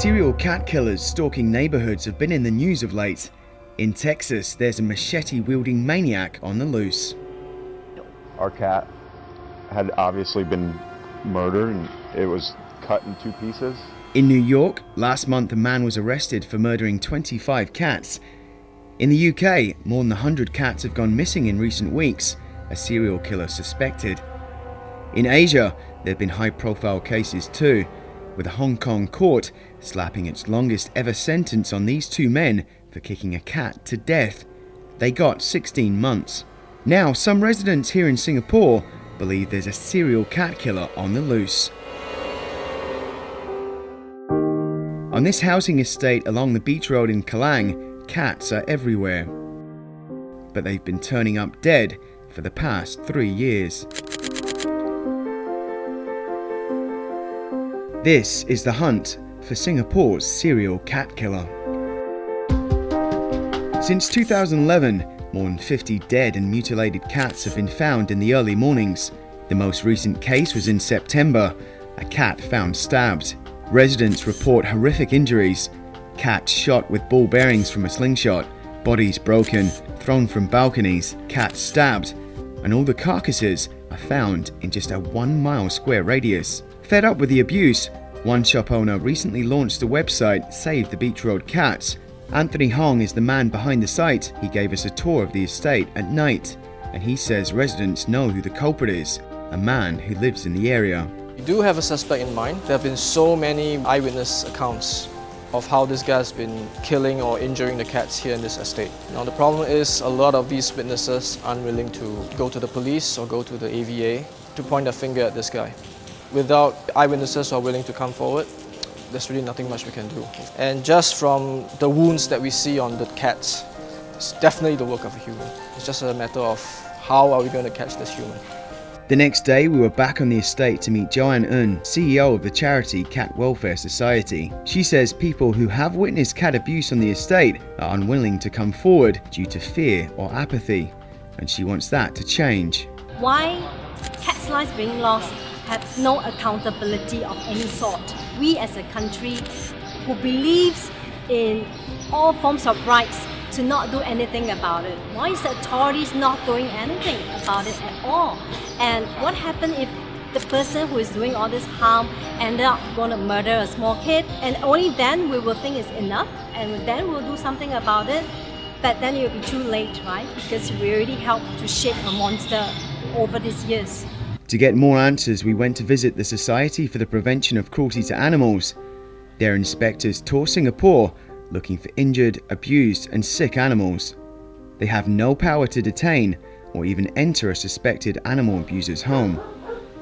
Serial cat killers stalking neighborhoods have been in the news of late. In Texas, there's a machete-wielding maniac on the loose. Our cat had obviously been murdered and it was cut in 2 pieces. In New York, last month a man was arrested for murdering 25 cats. In the UK, more than 100 cats have gone missing in recent weeks, a serial killer suspected. In Asia, there have been high-profile cases too, with a Hong Kong court slapping its longest ever sentence on these 2 men for kicking a cat to death. They got 16 months. Now, some residents here in Singapore believe there's a serial cat killer on the loose. On this housing estate along the beach road in Kallang, cats are everywhere. But they've been turning up dead for the past 3 years. This is the hunt for Singapore's serial cat killer. Since 2011, more than 50 dead and mutilated cats have been found in the early mornings. The most recent case was in September, a cat found stabbed. Residents report horrific injuries, cats shot with ball bearings from a slingshot, bodies broken, thrown from balconies, cats stabbed, and all the carcasses are found in just a 1-mile square radius. Fed up with the abuse, one shop owner recently launched a website, Save the Beach Road Cats. Anthony Hong is the man behind the site. He gave us a tour of the estate at night, and he says residents know who the culprit is, a man who lives in the area. We do have a suspect in mind. There have been so many eyewitness accounts of how this guy has been killing or injuring the cats here in this estate. Now the problem is a lot of these witnesses aren't willing to go to the police or go to the AVA to point a finger at this guy. Without eyewitnesses who are willing to come forward, there's really nothing much we can do. And just from the wounds that we see on the cats, it's definitely the work of a human. It's just a matter of how are we going to catch this human. The next day, we were back on the estate to meet Joanne Un, CEO of the charity Cat Welfare Society. She says people who have witnessed cat abuse on the estate are unwilling to come forward due to fear or apathy, and she wants that to change. Why cats' lives being lost have no accountability of any sort? We as a country who believes in all forms of rights to not do anything about it. Why is the authorities not doing anything about it at all? And what happens if the person who is doing all this harm ended up going to murder a small kid? And only then we will think it's enough, and then we'll do something about it. But then it will be too late, right? Because we already helped to shape a monster over these years. To get more answers, we went to visit the Society for the Prevention of Cruelty to Animals. Their inspectors tour Singapore looking for injured, abused and sick animals. They have no power to detain or even enter a suspected animal abuser's home.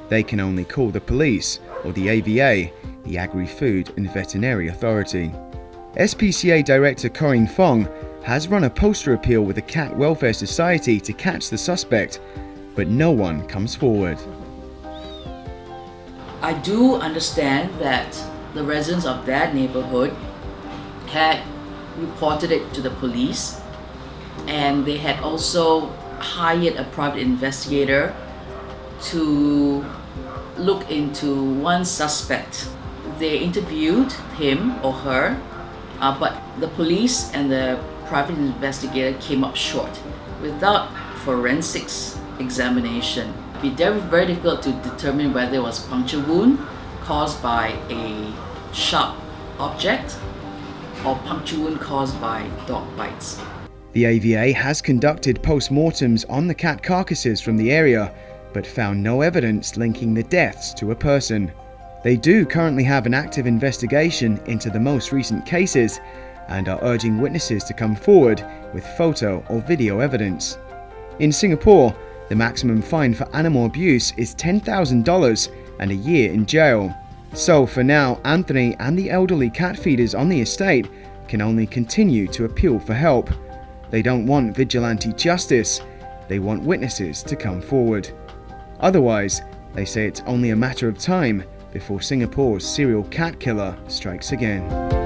They can only call the police or the AVA, the Agri-Food and Veterinary Authority. SPCA Director Corinne Fong has run a poster appeal with the Cat Welfare Society to catch the suspect, but no one comes forward. I do understand that the residents of that neighborhood had reported it to the police, and they had also hired a private investigator to look into one suspect. They interviewed him or her, but the police and the private investigator came up short. Without forensics examination, it would be very difficult to determine whether it was puncture wound caused by a sharp object or puncture wound caused by dog bites. The AVA has conducted post-mortems on the cat carcasses from the area, but found no evidence linking the deaths to a person. They do currently have an active investigation into the most recent cases and are urging witnesses to come forward with photo or video evidence. In Singapore, the maximum fine for animal abuse is $10,000 and a year in jail. So for now, Anthony and the elderly cat feeders on the estate can only continue to appeal for help. They don't want vigilante justice, they want witnesses to come forward. Otherwise, they say it's only a matter of time before Singapore's serial cat killer strikes again.